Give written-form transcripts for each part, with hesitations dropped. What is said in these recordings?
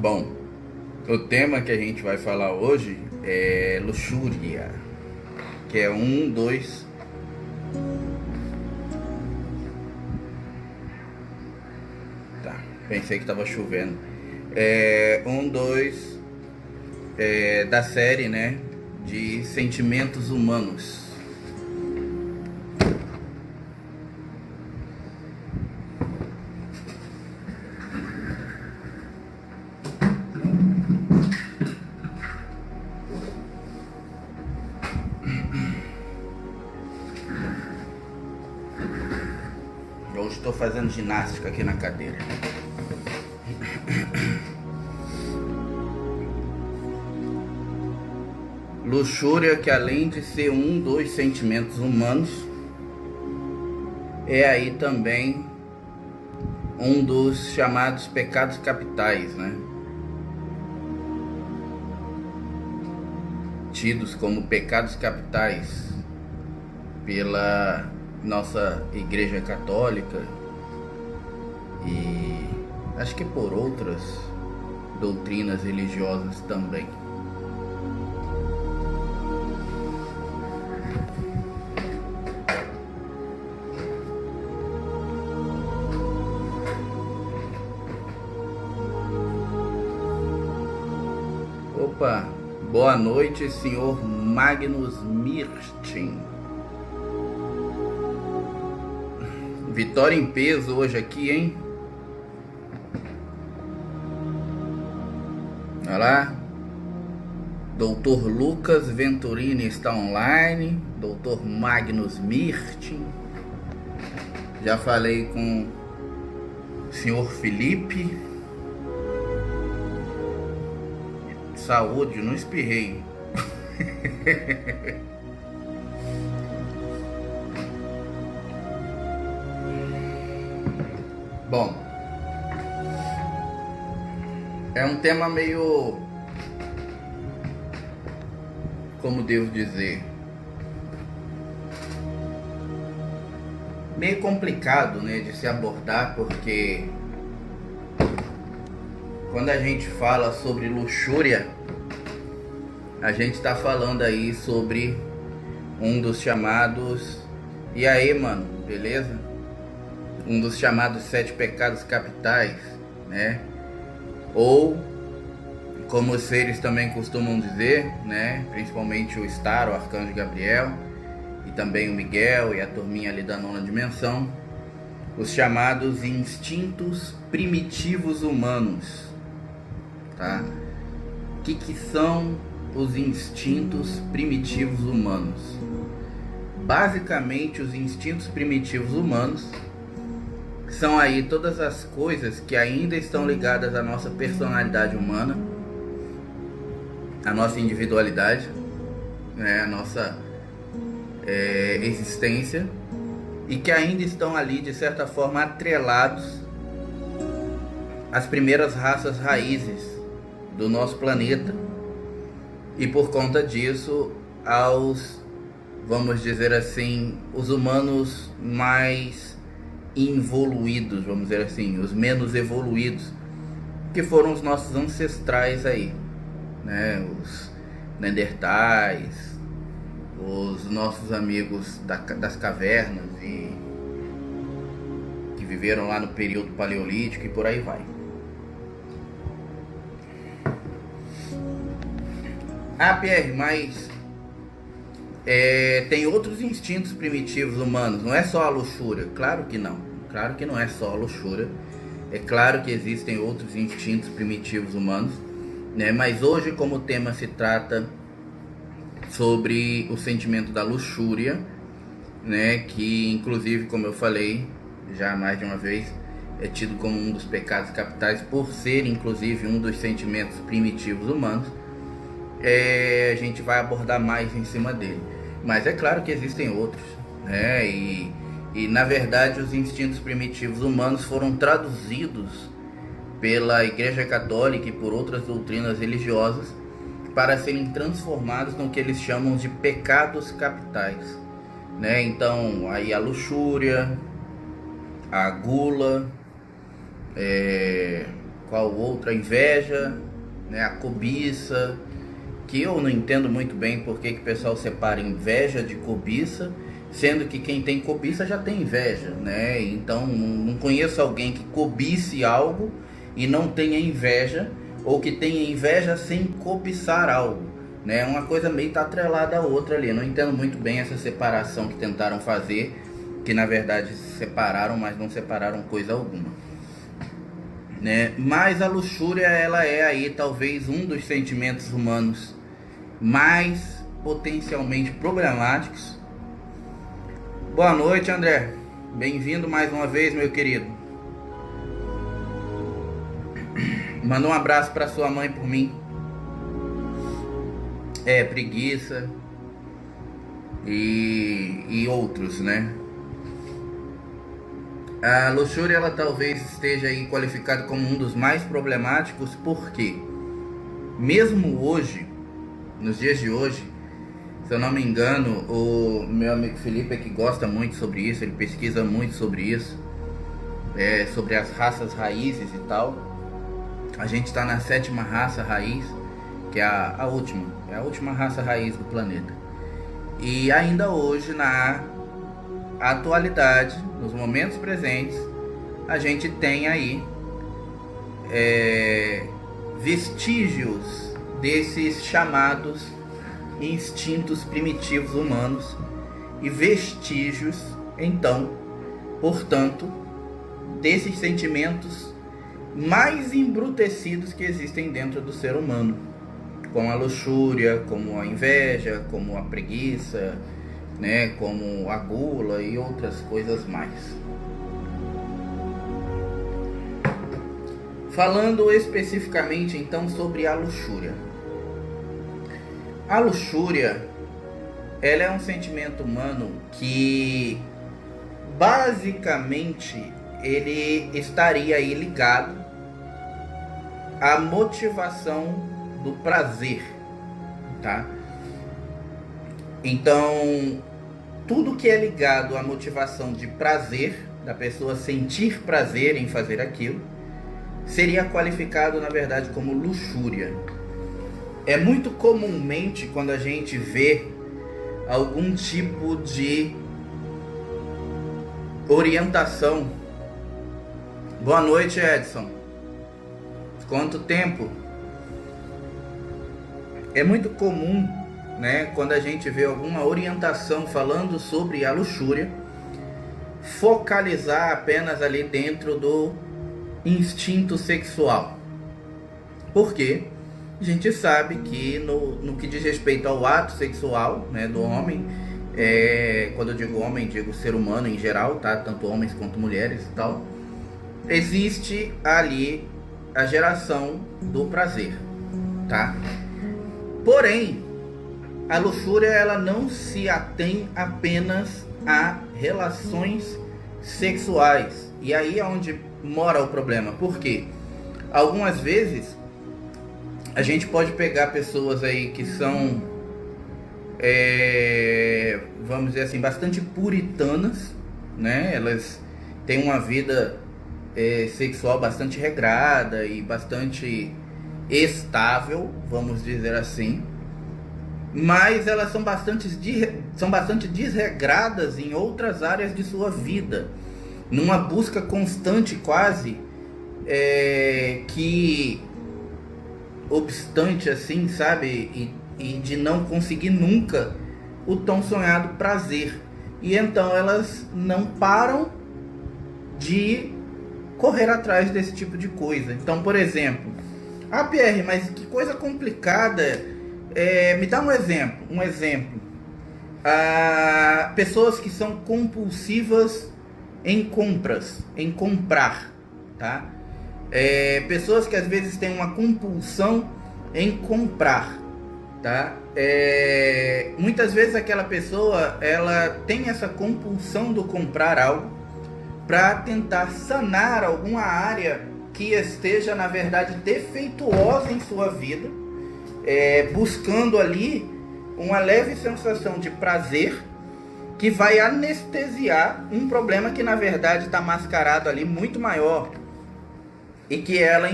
Bom, o tema que a gente vai falar hoje é luxúria, que é Tá, pensei que tava chovendo. Da série, né, de sentimentos humanos. Hoje estou fazendo ginástica aqui na cadeira. Luxúria, que além de ser um dos sentimentos humanos, é aí também um dos chamados pecados capitais, né? Tidos como pecados capitais pela nossa Igreja Católica e acho que por outras doutrinas religiosas também. Opa, boa noite, senhor Magnus Mirtin. Vitória em peso hoje aqui, hein? Olha lá. Doutor Lucas Venturini está online. Doutor Magnus Mirtin. Já falei com o senhor Felipe. Saúde, não espirrei. Bom, é um tema meio, como devo dizer, meio complicado, né, de se abordar, porque quando a gente fala sobre luxúria, a gente está falando aí sobre um dos chamados, e aí, mano, beleza? Um dos chamados 7 pecados capitais, né? Ou, como os seres também costumam dizer, né? Principalmente o Star, o Arcanjo Gabriel, e também o Miguel e a turminha ali da nona dimensão, os chamados instintos primitivos humanos, tá? O que são os instintos primitivos humanos? Basicamente, os instintos primitivos humanos são aí todas as coisas que ainda estão ligadas à nossa personalidade humana, à nossa individualidade, né, à nossa existência, e que ainda estão ali de certa forma atrelados às primeiras raças raízes do nosso planeta, e por conta disso aos, vamos dizer assim, os humanos mais involuídos, vamos dizer assim, os menos evoluídos, que foram os nossos ancestrais aí, né? Os Neandertais, os nossos amigos das cavernas e que viveram lá no período paleolítico e por aí vai. Ah, Pierre, mas tem outros instintos primitivos humanos, não é só a luxúria? Claro que não, claro que não é só a luxúria. É claro que existem outros instintos primitivos humanos, né? Mas hoje, como o tema se trata sobre o sentimento da luxúria, né? Que inclusive, como eu falei já mais de uma vez, é tido como um dos pecados capitais por ser inclusive um dos sentimentos primitivos humanos. A gente vai abordar mais em cima dele, mas é claro que existem outros, né? E na verdade os instintos primitivos humanos foram traduzidos pela Igreja Católica e por outras doutrinas religiosas para serem transformados no que eles chamam de pecados capitais, né? Então aí a luxúria, a gula, qual outra? A inveja, né? A cobiça, que eu não entendo muito bem por que o pessoal separa inveja de cobiça, sendo que quem tem cobiça já tem inveja, né? Então não conheço alguém que cobice algo e não tenha inveja, ou que tenha inveja sem cobiçar algo, né? Uma coisa meio tá atrelada à outra ali. Eu não entendo muito bem essa separação que tentaram fazer, que na verdade separaram, mas não separaram coisa alguma, né? Mas a luxúria, ela é aí talvez um dos sentimentos humanos mais potencialmente problemáticos. Boa noite, André. Bem-vindo mais uma vez, meu querido. Manda um abraço para sua mãe por mim. Preguiça e outros, né? A luxúria, ela talvez esteja aí qualificada como um dos mais problemáticos, porque mesmo hoje, nos dias de hoje, se eu não me engano, o meu amigo Felipe é que gosta muito sobre isso, ele pesquisa muito sobre isso, sobre as raças raízes e tal. A gente está na 7ª raça raiz, que é a última raça raiz do planeta. E ainda hoje, na atualidade, nos momentos presentes, a gente tem aí vestígios desses chamados instintos primitivos humanos e vestígios, então, portanto, desses sentimentos mais embrutecidos que existem dentro do ser humano, como a luxúria, como a inveja, como a preguiça, né, como a gula e outras coisas mais. Falando especificamente então sobre a luxúria. A luxúria, ela é um sentimento humano que basicamente ele estaria aí ligado à motivação do prazer, tá? Então, tudo que é ligado à motivação de prazer, da pessoa sentir prazer em fazer aquilo, seria qualificado, na verdade, como luxúria. É muito comumente quando a gente vê algum tipo de orientação. Boa noite, Edson. Quanto tempo? É muito comum, né, quando a gente vê alguma orientação falando sobre a luxúria, focalizar apenas ali dentro do instinto sexual. Por quê? A gente sabe que no que diz respeito ao ato sexual, né, do homem, quando eu digo homem, digo ser humano em geral, tá? Tanto homens quanto mulheres e tal, existe ali a geração do prazer, tá? Porém, a luxúria, ela não se atém apenas a relações sexuais. E aí é onde mora o problema. Por quê? Algumas vezes a gente pode pegar pessoas aí que são, vamos dizer assim, bastante puritanas, né? Elas têm uma vida sexual bastante regrada e bastante estável, vamos dizer assim, mas elas são bastante desregradas em outras áreas de sua vida, numa busca constante quase, que obstante assim, sabe, e de não conseguir nunca o tão sonhado prazer. E então elas não param de correr atrás desse tipo de coisa. Então, por exemplo, Pierre, mas que coisa complicada, me dá um exemplo. Pessoas que são compulsivas em compras, em comprar, tá? Pessoas que às vezes têm uma compulsão em comprar, tá? Muitas vezes aquela pessoa, ela tem essa compulsão do comprar algo para tentar sanar alguma área que esteja, na verdade, defeituosa em sua vida, buscando ali uma leve sensação de prazer que vai anestesiar um problema que, na verdade, está mascarado ali muito maior, e que ela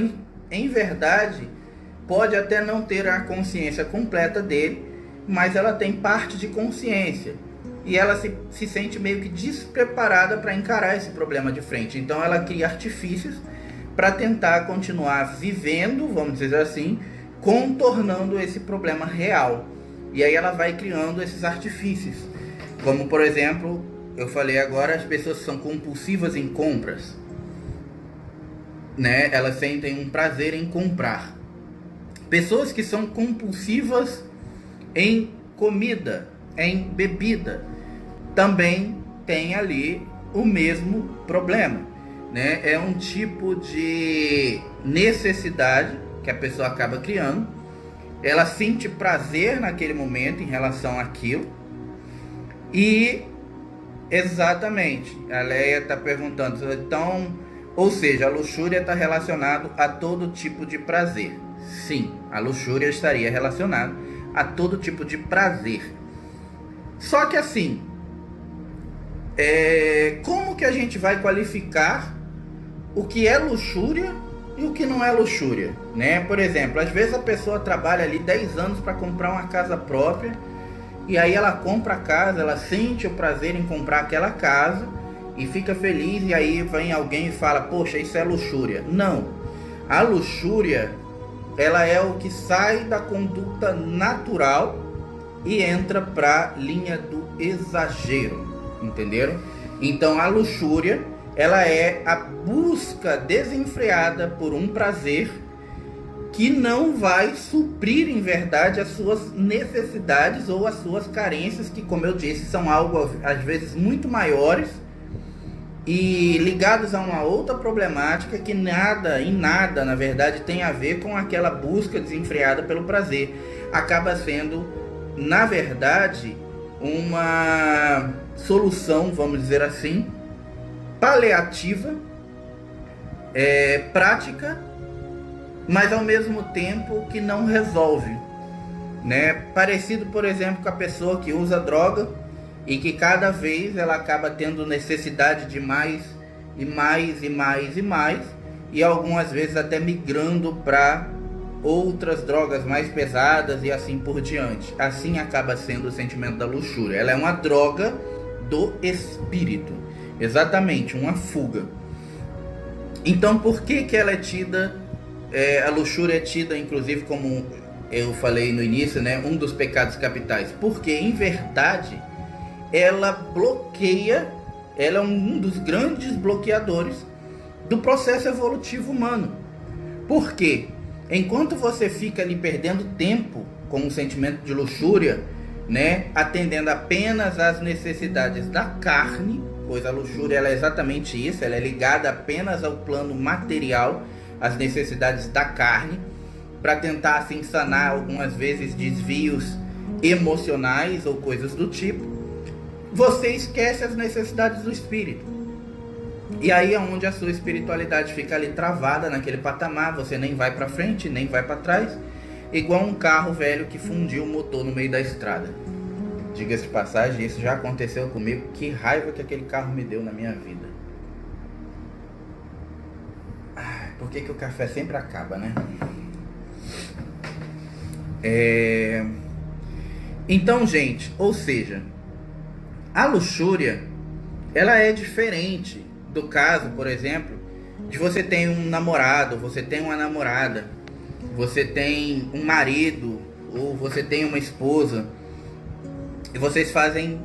em verdade, pode até não ter a consciência completa dele, mas ela tem parte de consciência. E ela se sente meio que despreparada para encarar esse problema de frente. Então ela cria artifícios para tentar continuar vivendo, vamos dizer assim, contornando esse problema real. E aí ela vai criando esses artifícios. Como, por exemplo, eu falei agora, as pessoas que são compulsivas em compras, né? Elas sentem um prazer em comprar. Pessoas que são compulsivas em comida, em bebida, também tem ali o mesmo problema, né? É um tipo de necessidade que a pessoa acaba criando. Ela sente prazer naquele momento em relação àquilo. E exatamente, a Leia está perguntando, então, ou seja, a luxúria está relacionada a todo tipo de prazer. Sim, a luxúria estaria relacionada a todo tipo de prazer. Só que assim, como que a gente vai qualificar o que é luxúria e o que não é luxúria, né? Por exemplo, às vezes a pessoa trabalha ali 10 anos para comprar uma casa própria, e aí ela compra a casa, ela sente o prazer em comprar aquela casa e fica feliz, e aí vem alguém e fala, poxa, isso é luxúria. Não, a luxúria, ela é o que sai da conduta natural e entra para a linha do exagero, entenderam? Então a luxúria, ela é a busca desenfreada por um prazer que não vai suprir em verdade as suas necessidades ou as suas carências, que, como eu disse, são algo às vezes muito maiores e ligados a uma outra problemática que em nada, na verdade, tem a ver com aquela busca desenfreada pelo prazer. Acaba sendo, na verdade, uma solução, vamos dizer assim, paliativa, prática, mas ao mesmo tempo que não resolve, né? Parecido, por exemplo, com a pessoa que usa droga e que cada vez ela acaba tendo necessidade de mais e mais e mais e mais, e algumas vezes até migrando para outras drogas mais pesadas e assim por diante. Assim acaba sendo o sentimento da luxúria. Ela é uma droga do espírito, exatamente, uma fuga. Então, por que ela é tida, a luxúria é tida, inclusive, como eu falei no início, né, um dos pecados capitais? Porque, em verdade, ela bloqueia, ela é um dos grandes bloqueadores do processo evolutivo humano. Por quê? Enquanto você fica ali perdendo tempo com o sentimento de luxúria, né, atendendo apenas às necessidades da carne, pois a luxúria ela é exatamente isso, ela é ligada apenas ao plano material, às necessidades da carne, para tentar assim sanar algumas vezes desvios emocionais ou coisas do tipo. Você esquece as necessidades do espírito. E aí é onde a sua espiritualidade fica ali travada naquele patamar, você nem vai para frente, nem vai para trás, igual um carro velho que fundiu o motor no meio da estrada. Diga-se de passagem, isso já aconteceu comigo, que raiva que aquele carro me deu na minha vida. Por que o café sempre acaba, né? Então, gente, ou seja, a luxúria, ela é diferente do caso, por exemplo, de você ter um namorado, você tem uma namorada, você tem um marido, ou você tem uma esposa, e vocês fazem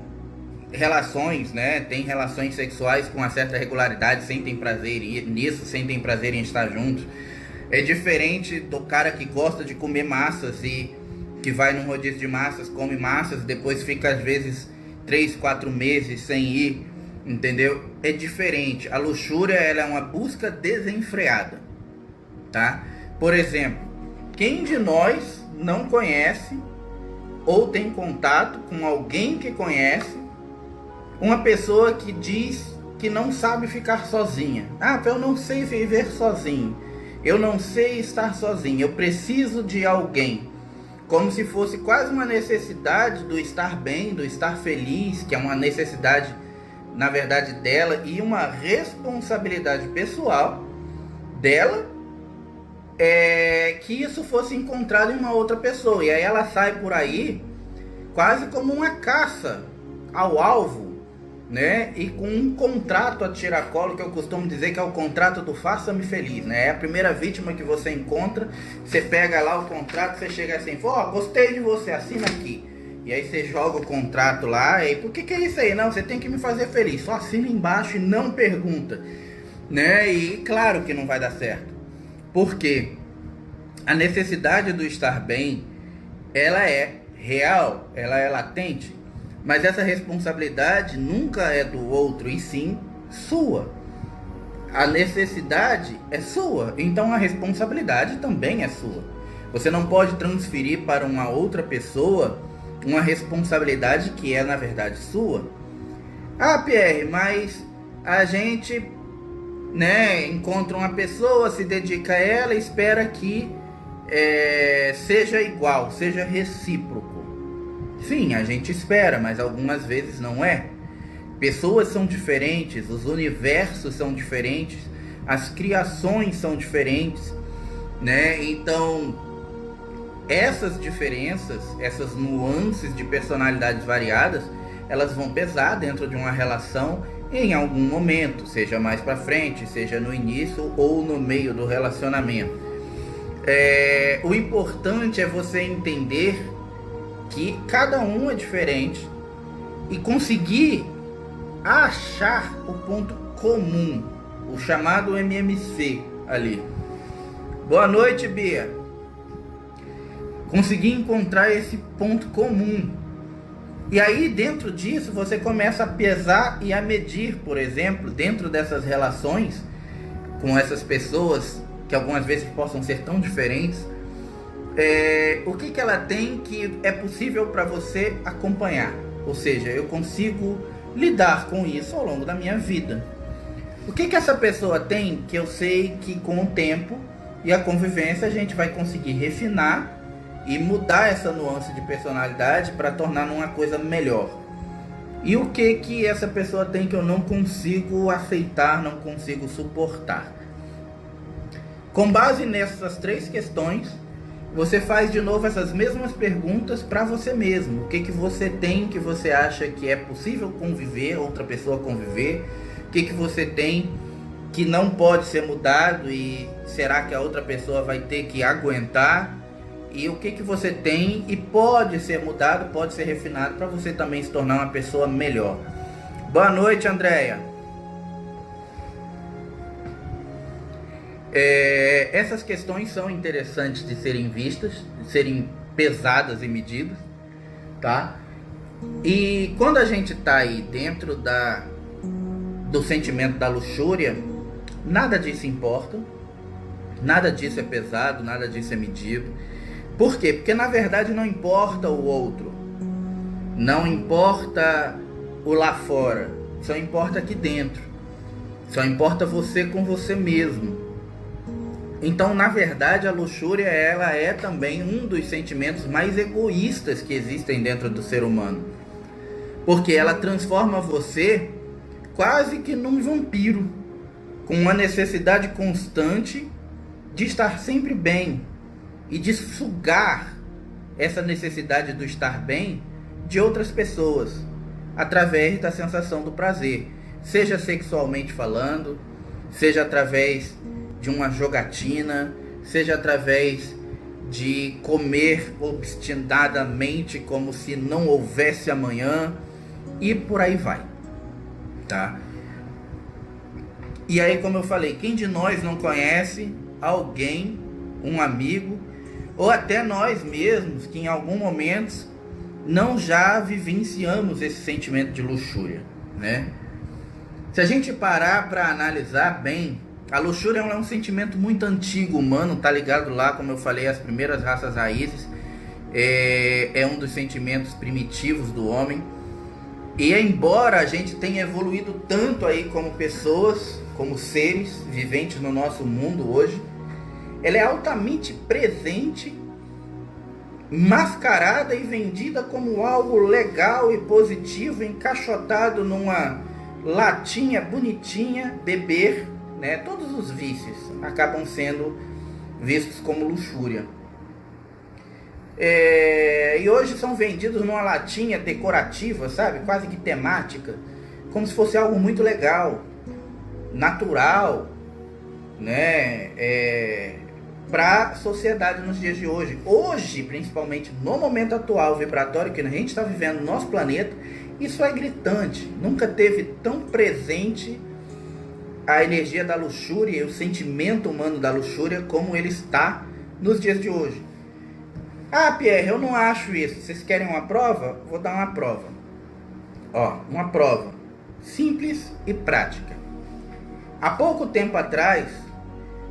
relações, né? Tem relações sexuais com uma certa regularidade, sentem prazer nisso, sentem prazer em estar juntos. É diferente do cara que gosta de comer massas e que vai num rodízio de massas, come massas, depois fica às vezes 3, 4 meses sem ir, entendeu? É diferente. A luxúria, ela é uma busca desenfreada, tá? Por exemplo, quem de nós não conhece ou tem contato com alguém que conhece uma pessoa que diz que não sabe ficar sozinha? Ah, eu não sei viver sozinho, eu não sei estar sozinho, eu preciso de alguém. Como se fosse quase uma necessidade do estar bem, do estar feliz, que é uma necessidade, na verdade, dela, e uma responsabilidade pessoal dela que isso fosse encontrado em uma outra pessoa. E aí ela sai por aí quase como uma caça ao alvo, né? E com um contrato a tiracolo, que eu costumo dizer que é o contrato do faça-me feliz, né? É a primeira vítima que você encontra, você pega lá o contrato, você chega assim, ó, gostei de você, assina aqui. E aí você joga o contrato lá, e por que é isso aí? Não, você tem que me fazer feliz, só assina embaixo e não pergunta, né? E claro que não vai dar certo. Porque a necessidade do estar bem, ela é real, ela é latente, mas essa responsabilidade nunca é do outro, e sim sua. A necessidade é sua, então a responsabilidade também é sua. Você não pode transferir para uma outra pessoa uma responsabilidade que é na verdade sua. Ah, Pierre, mas a gente, né, encontra uma pessoa, se dedica a ela e espera que seja igual, seja recíproco. Sim, a gente espera, mas algumas vezes não é. Pessoas são diferentes, os universos são diferentes, as criações são diferentes, né? Então, essas diferenças, essas nuances de personalidades variadas, elas vão pesar dentro de uma relação em algum momento, seja mais para frente, seja no início ou no meio do relacionamento. O importante é você entender que cada um é diferente e conseguir achar o ponto comum, o chamado MMC ali. Boa noite, Bia. Conseguir encontrar esse ponto comum. E aí, dentro disso, você começa a pesar e a medir, por exemplo, dentro dessas relações com essas pessoas que algumas vezes possam ser tão diferentes, o que ela tem que é possível para você acompanhar. Ou seja, eu consigo lidar com isso ao longo da minha vida. O que essa pessoa tem que eu sei que com o tempo e a convivência a gente vai conseguir refinar e mudar essa nuance de personalidade para tornar uma coisa melhor. E o que essa pessoa tem que eu não consigo aceitar, não consigo suportar. Com base nessas 3 questões, você faz de novo essas mesmas perguntas para você mesmo. O que você tem que você acha que é possível conviver, outra pessoa conviver? O que você tem que não pode ser mudado e será que a outra pessoa vai ter que aguentar? E o que você tem e pode ser mudado, pode ser refinado para você também se tornar uma pessoa melhor. Boa noite, Andréia. Essas questões são interessantes de serem vistas, de serem pesadas e medidas, tá? E quando a gente tá aí dentro do sentimento da luxúria, nada disso importa, nada disso é pesado, nada disso é medido. Por quê? Porque na verdade não importa o outro, não importa o lá fora, só importa aqui dentro, só importa você com você mesmo. Então, na verdade, a luxúria ela é também um dos sentimentos mais egoístas que existem dentro do ser humano, porque ela transforma você quase que num vampiro, com uma necessidade constante de estar sempre bem e de sugar essa necessidade do estar bem de outras pessoas através da sensação do prazer, seja sexualmente falando, seja através de uma jogatina, seja através de comer obstinadamente como se não houvesse amanhã, e por aí vai, tá? E aí, como eu falei, quem de nós não conhece alguém, um amigo, ou até nós mesmos, que em algum momento não já vivenciamos esse sentimento de luxúria, né? Se a gente parar para analisar bem, a luxúria é um sentimento muito antigo humano, tá ligado lá, como eu falei, às primeiras raças raízes, é um dos sentimentos primitivos do homem. E embora a gente tenha evoluído tanto aí como pessoas, como seres viventes no nosso mundo hoje, ela é altamente presente, mascarada e vendida como algo legal e positivo, encaixotado numa latinha bonitinha, beber, né? Todos os vícios acabam sendo vistos como luxúria. E hoje são vendidos numa latinha decorativa, sabe? Quase que temática, como se fosse algo muito legal, natural, né? Para a sociedade nos dias de hoje. Hoje, principalmente no momento atual vibratório que a gente está vivendo no nosso planeta, isso é gritante. Nunca teve tão presente a energia da luxúria e o sentimento humano da luxúria como ele está nos dias de hoje. Ah, Pierre, eu não acho isso. Vocês querem uma prova? Vou dar uma prova. Ó, uma prova simples e prática. Há pouco tempo atrás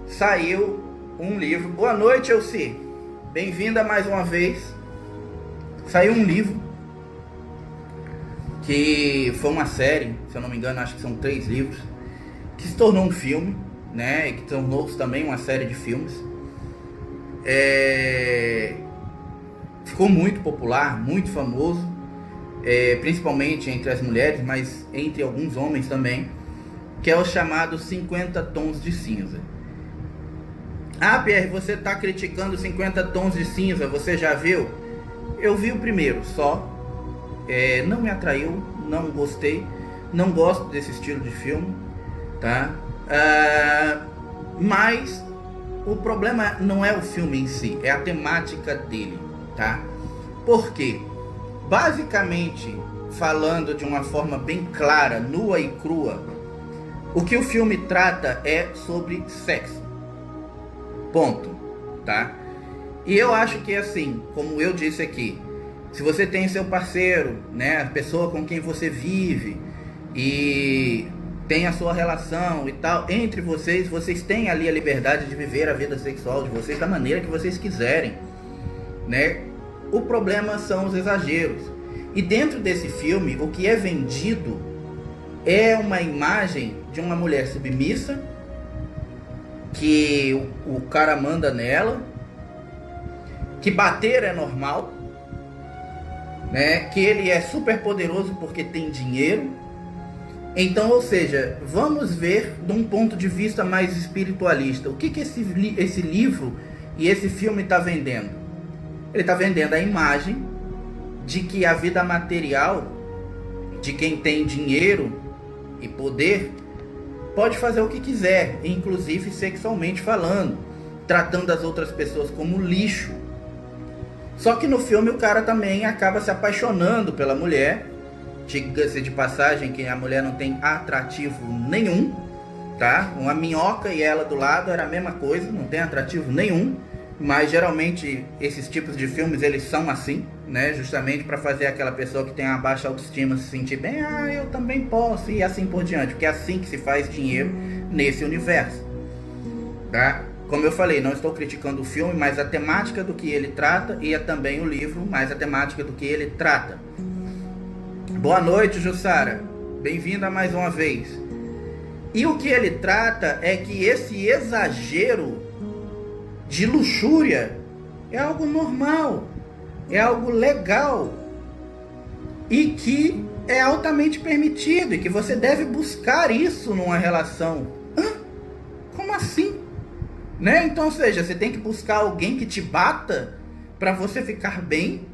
saiu um livro. Boa noite, Elci. Bem-vinda mais uma vez. Saiu um livro que foi uma série, se eu não me engano, acho que são 3 livros, que se tornou um filme, né? E que tornou-se também uma série de filmes. Ficou muito popular, muito famoso, principalmente entre as mulheres, mas entre alguns homens também, que é o chamado 50 Tons de Cinza. Ah, Pierre, você está criticando 50 Tons de Cinza, você já viu? Eu vi o primeiro só, não me atraiu, não gostei, não gosto desse estilo de filme, tá? Mas o problema não é o filme em si, é a temática dele, tá? Por quê? Basicamente, falando de uma forma bem clara, nua e crua, o que o filme trata é sobre sexo. Ponto, tá? E eu acho que assim, como eu disse aqui, se você tem seu parceiro, né, a pessoa com quem você vive e tem a sua relação e tal, entre vocês, vocês têm ali a liberdade de viver a vida sexual de vocês da maneira que vocês quiserem, né? O problema são os exageros. E dentro desse filme, o que é vendido é uma imagem de uma mulher submissa, que o cara manda nela, que bater é normal, né? Que ele é super poderoso porque tem dinheiro. Então, ou seja, vamos ver de um ponto de vista mais espiritualista. O que esse livro e esse filme está vendendo? Ele está vendendo a imagem de que a vida material de quem tem dinheiro e poder pode fazer o que quiser, inclusive sexualmente falando, tratando as outras pessoas como lixo. Só que no filme o cara também acaba se apaixonando pela mulher. Diga-se de passagem que a mulher não tem atrativo nenhum, tá? Uma minhoca e ela do lado era a mesma coisa, não tem atrativo nenhum. Mas geralmente esses tipos de filmes eles são assim, né? Justamente para fazer aquela pessoa que tem uma baixa autoestima se sentir bem, eu também posso, e assim por diante, porque é assim que se faz dinheiro nesse universo, tá? Como eu falei, não estou criticando o filme, mas a temática do que ele trata, e é também o livro, mas a temática do que ele trata. Boa noite, Jussara. Bem-vinda mais uma vez. E o que ele trata é que esse exagero de luxúria é algo normal, é algo legal e que é altamente permitido e que você deve buscar isso numa relação. Como assim? Né? Então, ou seja, você tem que buscar alguém que te bata para você ficar bem,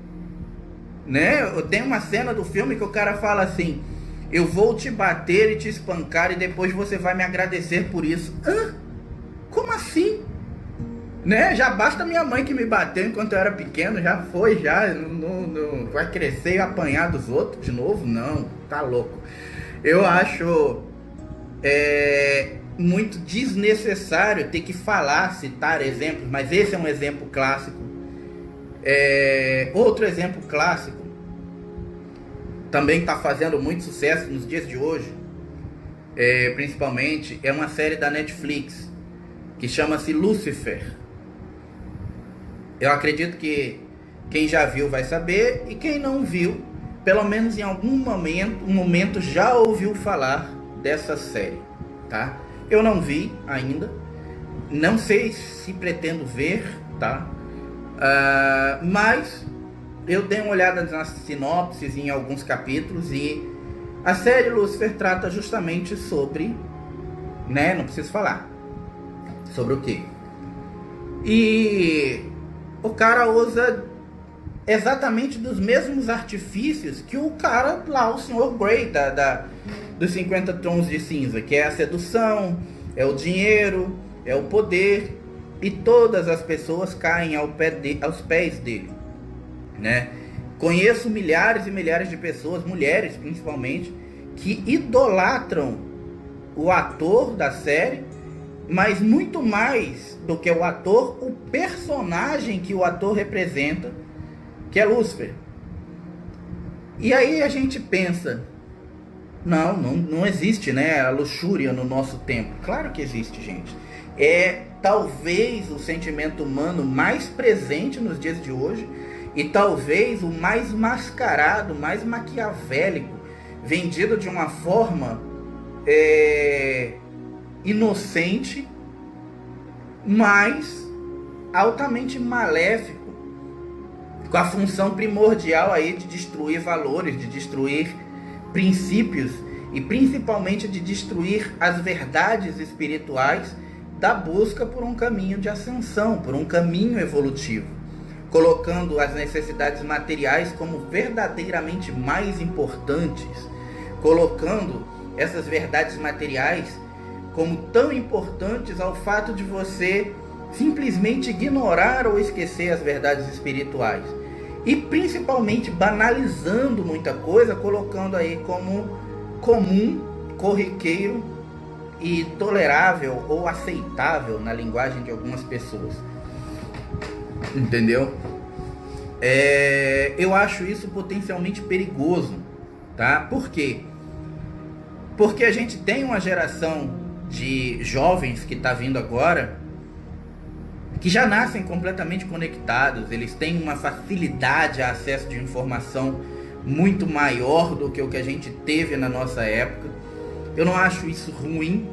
né? Tem uma cena do filme que o cara fala assim: eu vou te bater e te espancar e depois você vai me agradecer por isso. Como assim? Né? Já basta minha mãe que me bateu enquanto eu era pequeno, já foi, não vai crescer e apanhar dos outros de novo? Não, tá louco. Eu acho muito desnecessário ter que falar, citar exemplos, mas esse é um exemplo clássico. Outro exemplo clássico, também está fazendo muito sucesso nos dias de hoje, principalmente, é uma série da Netflix, que chama-se Lucifer. Eu acredito que quem já viu vai saber, e quem não viu, pelo menos em algum momento já ouviu falar dessa série, tá? Eu não vi ainda, não sei se pretendo ver, tá? Mas eu dei uma olhada nas sinopses em alguns capítulos, e a série Lucifer trata justamente sobre, né, não preciso falar, sobre o quê? E o cara usa exatamente dos mesmos artifícios que o cara lá, o Sr. Grey dos 50 Tons de Cinza, que é a sedução, é o dinheiro, é o poder, e todas as pessoas caem aos pés dele, né? Conheço milhares e milhares de pessoas, mulheres principalmente, que idolatram o ator da série, mas muito mais do que o ator, o personagem que o ator representa, que é Lúcifer. E aí a gente pensa, não existe, né, a luxúria no nosso tempo. Claro que existe, gente. É talvez o sentimento humano mais presente nos dias de hoje, e talvez o mais mascarado, mais maquiavélico, vendido de uma forma inocente, mas altamente maléfico, com a função primordial aí de destruir valores, de destruir princípios e principalmente de destruir as verdades espirituais da busca por um caminho de ascensão, por um caminho evolutivo, colocando as necessidades materiais como verdadeiramente mais importantes, colocando essas verdades materiais como tão importantes ao fato de você simplesmente ignorar ou esquecer as verdades espirituais. E principalmente banalizando muita coisa, colocando aí como comum, corriqueiro e tolerável ou aceitável na linguagem de algumas pessoas. Entendeu? Eu acho isso potencialmente perigoso, tá? Por quê? Porque a gente tem uma geração de jovens que está vindo agora, que já nascem completamente conectados, eles têm uma facilidade a acesso de informação muito maior do que o que a gente teve na nossa época. Eu não acho isso ruim,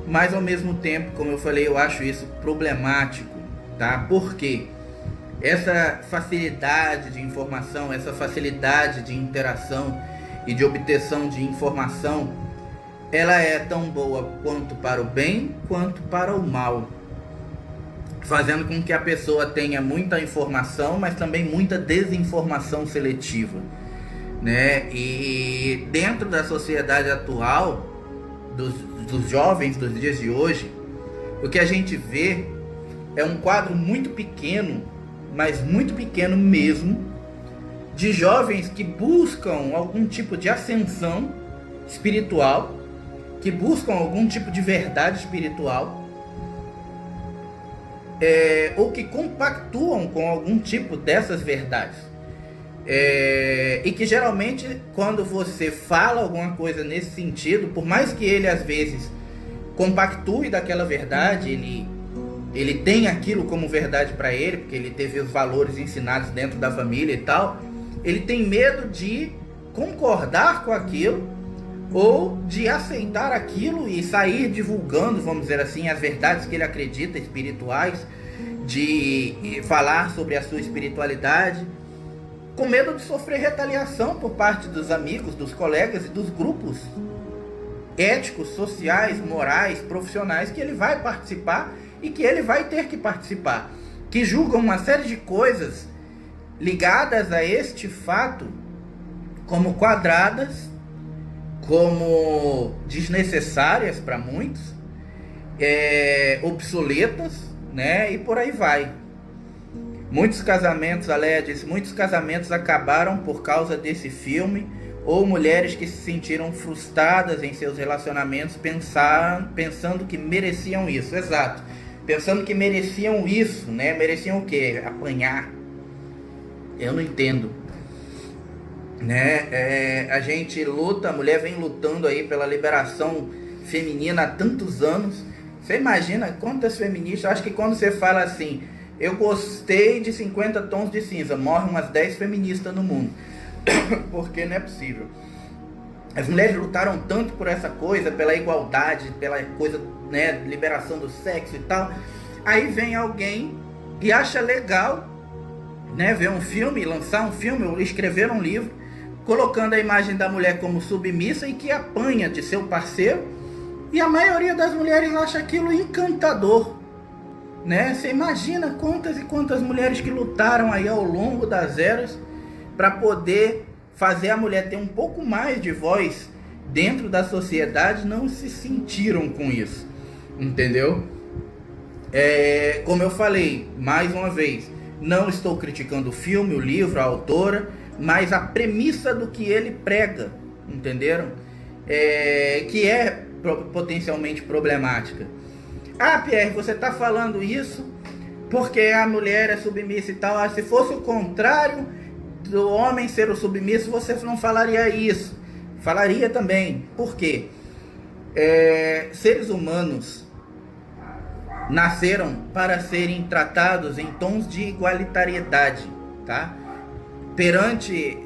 mas ao mesmo tempo, como eu falei, eu acho isso problemático, tá? Por quê? Essa facilidade de informação, essa facilidade de interação e de obtenção de informação, ela é tão boa quanto para o bem quanto para o mal, fazendo com que a pessoa tenha muita informação, mas também muita desinformação seletiva, né? E dentro da sociedade atual, dos jovens dos dias de hoje, o que a gente vê é um quadro muito pequeno, mas muito pequeno mesmo, de jovens que buscam algum tipo de ascensão espiritual, que buscam algum tipo de verdade espiritual, ou que compactuam com algum tipo dessas verdades. E que geralmente, quando você fala alguma coisa nesse sentido, por mais que ele às vezes compactue daquela verdade, ele tem aquilo como verdade para ele, porque ele teve os valores ensinados dentro da família e tal, ele tem medo de concordar com aquilo ou de aceitar aquilo e sair divulgando, vamos dizer assim, as verdades que ele acredita, espirituais, de falar sobre a sua espiritualidade, com medo de sofrer retaliação por parte dos amigos, dos colegas e dos grupos éticos, sociais, morais, profissionais que ele vai participar e que ele vai ter que participar, que julgam uma série de coisas ligadas a este fato como quadradas, como desnecessárias para muitos, obsoletas, né? E por aí vai. Muitos casamentos, Aledes, muitos casamentos acabaram por causa desse filme, ou mulheres que se sentiram frustradas em seus relacionamentos pensando que mereciam isso. Exato. Pensando que mereciam isso, né? Mereciam o quê? Apanhar. Eu não entendo, né? A gente luta, a mulher vem lutando aí pela liberação feminina há tantos anos. Você imagina quantas feministas, eu acho que quando você fala assim, eu gostei de 50 Tons de Cinza, morrem umas 10 feministas no mundo, porque não é possível. As mulheres lutaram tanto por essa coisa, pela igualdade, pela coisa, né, liberação do sexo e tal. Aí vem alguém e acha legal, né, ver um filme, lançar um filme, ou escrever um livro, colocando a imagem da mulher como submissa e que apanha de seu parceiro. E a maioria das mulheres acha aquilo encantador. né? Você imagina quantas e quantas mulheres que lutaram aí ao longo das eras para poder fazer a mulher ter um pouco mais de voz dentro da sociedade, não se sentiram com isso, entendeu? Como eu falei, mais uma vez, não estou criticando o filme, o livro, a autora, mas a premissa do que ele prega, entenderam? Que é potencialmente problemática. Ah, Pierre, você está falando isso porque a mulher é submissa e tal. Ah, se fosse o contrário do homem ser o submisso, você não falaria isso. Falaria também. Por quê? Seres humanos nasceram para serem tratados em tons de igualitariedade, tá? Perante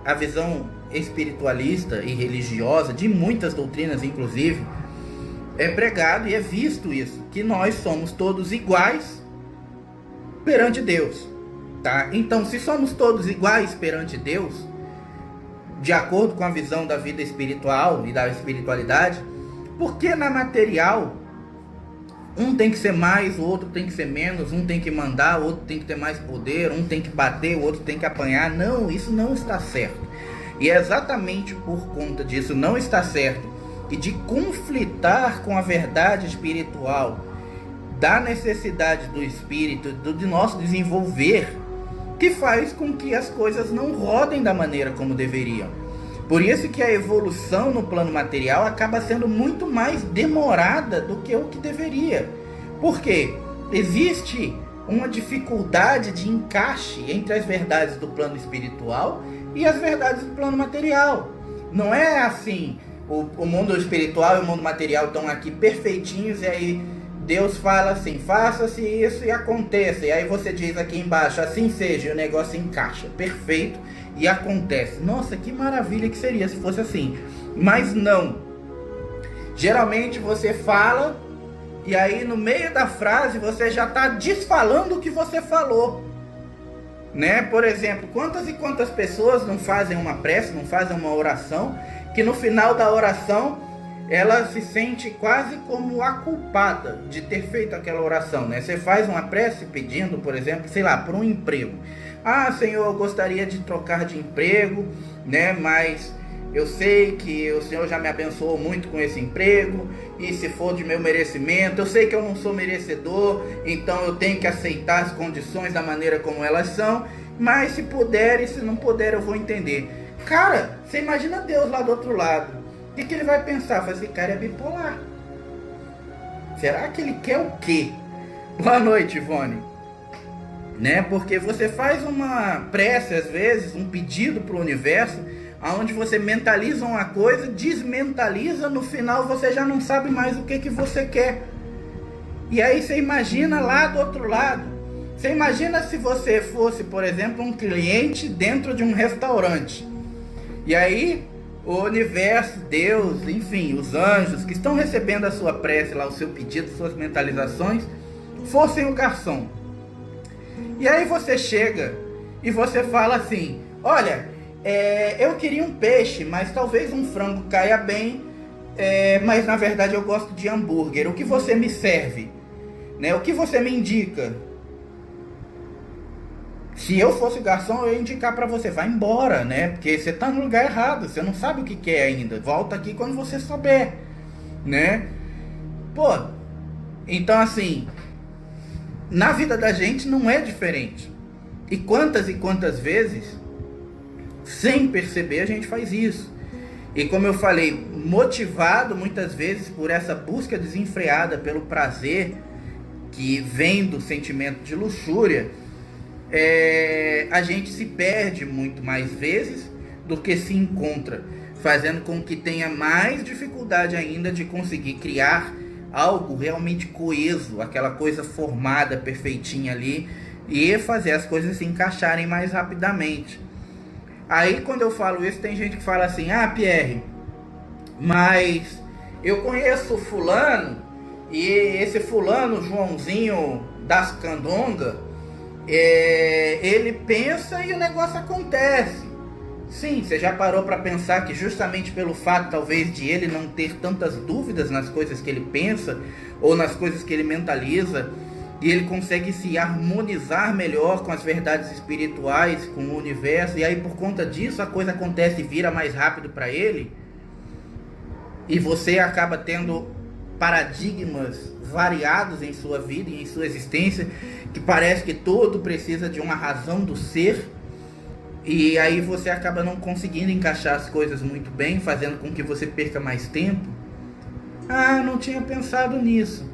a visão espiritualista e religiosa de muitas doutrinas, inclusive, é pregado e é visto isso, que nós somos todos iguais perante Deus, tá? Então, se somos todos iguais perante Deus, de acordo com a visão da vida espiritual e da espiritualidade, por que na material um tem que ser mais, o outro tem que ser menos, um tem que mandar, o outro tem que ter mais poder, um tem que bater, o outro tem que apanhar? Não, isso não está certo. E é exatamente por conta disso não está certo e de conflitar com a verdade espiritual, da necessidade do espírito, de nosso desenvolver, que faz com que as coisas não rodem da maneira como deveriam. Por isso que a evolução no plano material acaba sendo muito mais demorada do que o que deveria. Por quê? Existe uma dificuldade de encaixe entre as verdades do plano espiritual e as verdades do plano material. Não é assim, o mundo espiritual e o mundo material estão aqui perfeitinhos e aí Deus fala assim, faça-se isso e aconteça. E aí você diz aqui embaixo, assim seja, e o negócio encaixa, perfeito, e acontece. Nossa, que maravilha que seria se fosse assim. Mas não. Geralmente você fala, e aí no meio da frase você já está desfalando o que você falou, né? Por exemplo, quantas e quantas pessoas não fazem uma prece, não fazem uma oração, que no final da oração ela se sente quase como a culpada de ter feito aquela oração, né? Você faz uma prece pedindo, por exemplo, sei lá, por um emprego. Ah, Senhor, eu gostaria de trocar de emprego, né? Mas eu sei que o Senhor já me abençoou muito com esse emprego, e se for de meu merecimento, eu sei que eu não sou merecedor, então eu tenho que aceitar as condições da maneira como elas são, mas se puder e se não puder eu vou entender. Cara, você imagina Deus lá do outro lado. O que ele vai pensar? Esse cara é bipolar. Será que ele quer o quê? Boa noite, Ivone. Né? Porque você faz uma prece, às vezes, um pedido para o universo, onde você mentaliza uma coisa, desmentaliza, no final você já não sabe mais o que você quer. E aí você imagina lá do outro lado. Você imagina se você fosse, por exemplo, um cliente dentro de um restaurante. E aí o universo, Deus, enfim, os anjos que estão recebendo a sua prece lá, o seu pedido, suas mentalizações, fossem o garçom. E aí você chega e você fala assim, olha, eu queria um peixe, mas talvez um frango caia bem, mas na verdade eu gosto de hambúrguer. O que você me serve? Né? O que você me indica? Se eu fosse garçom, eu ia indicar para você, vai embora, né? Porque você tá no lugar errado, você não sabe o que quer ainda. Volta aqui quando você souber, né? Pô, então assim, na vida da gente não é diferente. E quantas vezes, sem perceber, a gente faz isso. E como eu falei, motivado muitas vezes por essa busca desenfreada pelo prazer que vem do sentimento de luxúria, a gente se perde muito mais vezes do que se encontra, fazendo com que tenha mais dificuldade ainda de conseguir criar algo realmente coeso, aquela coisa formada, perfeitinha ali, e fazer as coisas se encaixarem mais rapidamente. Aí quando eu falo isso, tem gente que fala assim, ah, Pierre, mas eu conheço fulano, e esse fulano, Joãozinho das Candonga, ele pensa e o negócio acontece. Sim, você já parou para pensar que justamente pelo fato talvez de ele não ter tantas dúvidas nas coisas que ele pensa ou nas coisas que ele mentaliza, e ele consegue se harmonizar melhor com as verdades espirituais, com o universo, e aí por conta disso a coisa acontece e vira mais rápido para ele, e você acaba tendo paradigmas variados em sua vida e em sua existência, que parece que tudo precisa de uma razão do ser, e aí você acaba não conseguindo encaixar as coisas muito bem, fazendo com que você perca mais tempo. Ah, não tinha pensado nisso.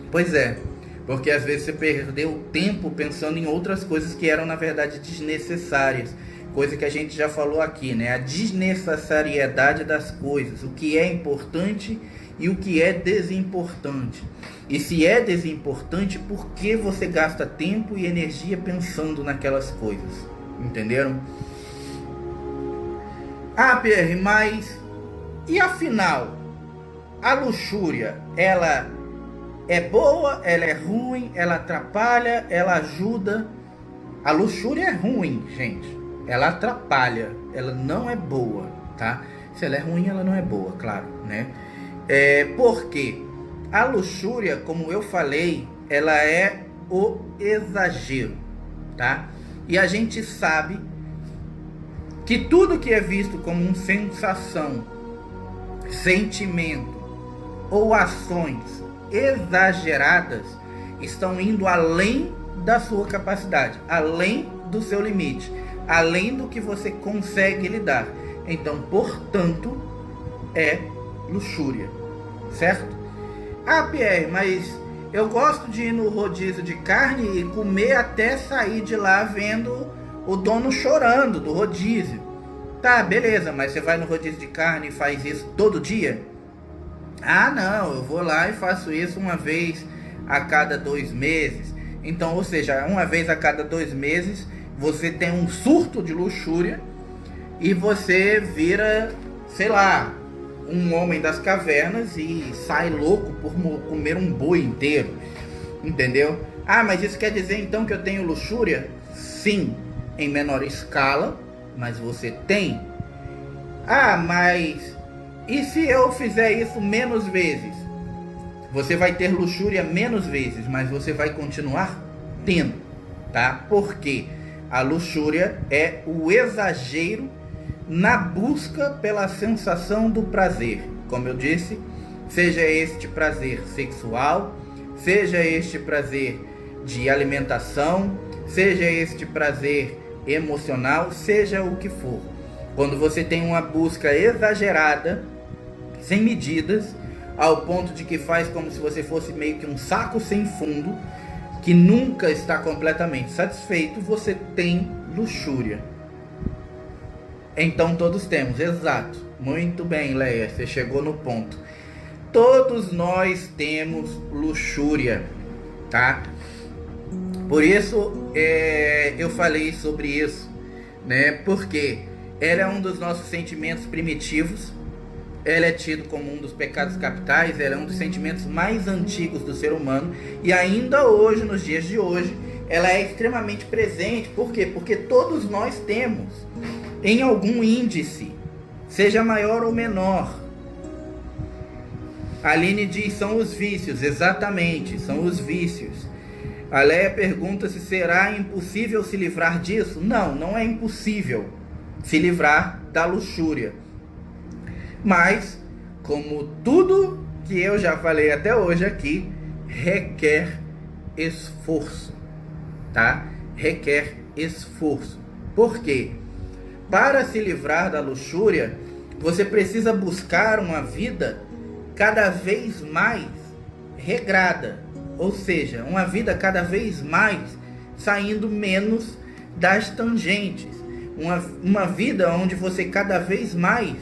Pois é, porque às vezes você perdeu tempo pensando em outras coisas que eram na verdade desnecessárias. Coisa que a gente já falou aqui, né? A desnecessariedade das coisas, o que é importante e o que é desimportante. E se é desimportante, por que você gasta tempo e energia pensando naquelas coisas? Entenderam? Ah, Pierre, mas e afinal, a luxúria, ela é boa, ela é ruim, ela atrapalha, ela ajuda? A luxúria é ruim, gente. Ela atrapalha, ela não é boa, tá? Se ela é ruim, ela não é boa, claro, né? Porque a luxúria, como eu falei, ela é o exagero, tá? E a gente sabe que tudo que é visto como uma sensação, sentimento ou ações exageradas estão indo além da sua capacidade, além do seu limite, além do que você consegue lidar. Então, portanto, é luxúria, certo? Ah, Pierre, mas eu gosto de ir no rodízio de carne e comer até sair de lá vendo o dono chorando do rodízio. Tá, beleza, mas você vai no rodízio de carne e faz isso todo dia? Ah, não, eu vou lá e faço isso uma vez a cada 2 meses. Então, ou seja, uma vez a cada 2 meses você tem um surto de luxúria e você vira, sei lá, um homem das cavernas e sai louco por comer um boi inteiro, entendeu? Ah, mas isso quer dizer então que eu tenho luxúria? Sim, em menor escala, mas você tem. Ah, mas e se eu fizer isso menos vezes? Você vai ter luxúria menos vezes, mas você vai continuar tendo, tá? Porque a luxúria é o exagero na busca pela sensação do prazer. Como eu disse, seja este prazer sexual, seja este prazer de alimentação, seja este prazer emocional, seja o que for. Quando você tem uma busca exagerada, sem medidas, ao ponto de que faz como se você fosse meio que um saco sem fundo, que nunca está completamente satisfeito, você tem luxúria. Então todos temos, exato. Muito bem, Leia, você chegou no ponto. Todos nós temos luxúria, tá? Por isso eu falei sobre isso, né? Porque ela é um dos nossos sentimentos primitivos. Ela é tido como um dos pecados capitais, ela é um dos sentimentos mais antigos do ser humano. E ainda hoje, nos dias de hoje, ela é extremamente presente. Por quê? Porque todos nós temos, em algum índice, seja maior ou menor. A Aline diz, são os vícios. Exatamente, são os vícios. A Leia pergunta se será impossível se livrar disso. Não, não é impossível se livrar da luxúria. Mas, como tudo que eu já falei até hoje aqui, requer esforço, tá? Requer esforço. Por quê? Para se livrar da luxúria, você precisa buscar uma vida cada vez mais regrada. Ou seja, uma vida cada vez mais saindo menos das tangentes. Uma vida onde você cada vez mais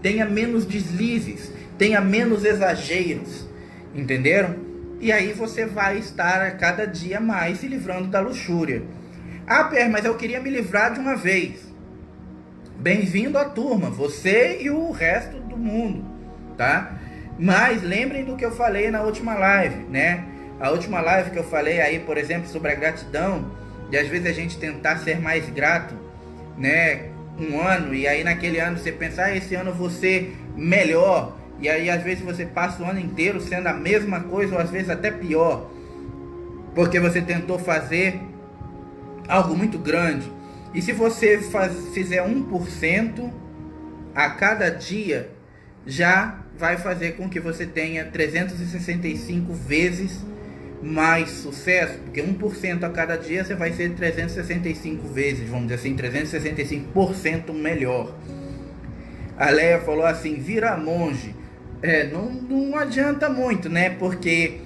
tenha menos deslizes, tenha menos exageros, entenderam? E aí você vai estar a cada dia mais se livrando da luxúria. Ah, Pierre, mas eu queria me livrar de uma vez. Bem-vindo à turma, você e o resto do mundo, tá? Mas lembrem do que eu falei na última live, né? A última live que eu falei aí, por exemplo, sobre a gratidão, e às vezes a gente tentar ser mais grato, né? Um ano, e aí naquele ano você pensa, esse ano eu vou ser melhor, e aí às vezes você passa o ano inteiro sendo a mesma coisa, ou às vezes até pior. porque você tentou fazer algo muito grande. E se você fizer 1% a cada dia, já vai fazer com que você tenha 365 vezes mais sucesso, porque 1% a cada dia você vai ser 365 vezes, vamos dizer assim, 365% melhor. A Leia falou assim, vira monge. Não adianta muito, né? Porque,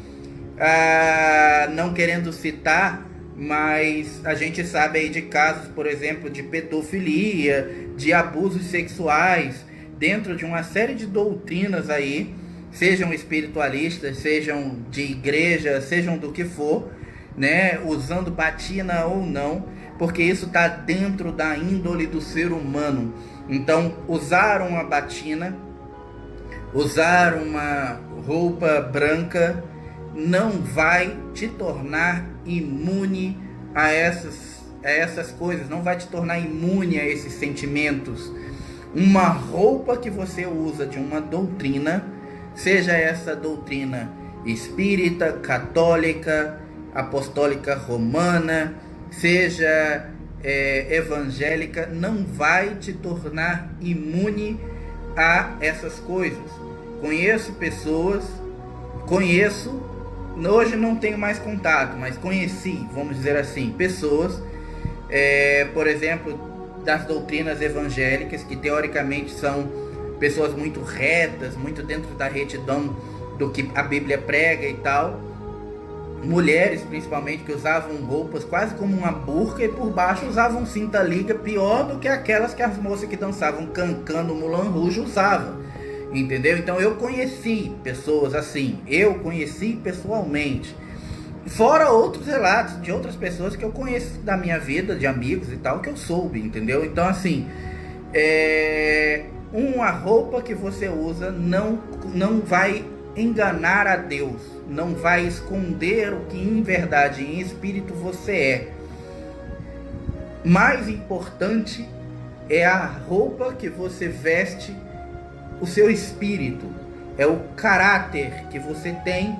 não querendo citar, mas a gente sabe aí de casos, por exemplo, de pedofilia, de abusos sexuais, dentro de uma série de doutrinas aí, sejam espiritualistas, sejam de igreja, sejam do que for, né, usando batina ou não, porque isso está dentro da índole do ser humano. Então, usar uma batina, usar uma roupa branca, não vai te tornar imune a essas coisas, não vai te tornar imune a esses sentimentos. Uma roupa que você usa de uma doutrina, seja essa doutrina espírita, católica, apostólica romana, seja evangélica, não vai te tornar imune a essas coisas. Conheço pessoas, hoje não tenho mais contato, mas conheci, vamos dizer assim, pessoas, por exemplo, das doutrinas evangélicas, que teoricamente são pessoas muito retas, muito dentro da retidão do que a Bíblia prega e tal. Mulheres, principalmente, que usavam roupas quase como uma burca e por baixo usavam cinta-liga, pior do que aquelas que as moças que dançavam cancã no Moulin Rouge usavam. Entendeu? Então eu conheci pessoas assim, eu conheci pessoalmente. Fora outros relatos de outras pessoas que eu conheço da minha vida, de amigos e tal, que eu soube, entendeu? Então assim, uma roupa que você usa não vai enganar a Deus, não vai esconder o que em verdade, em espírito você é. Mais importante é a roupa que você veste, o seu espírito, é o caráter que você tem,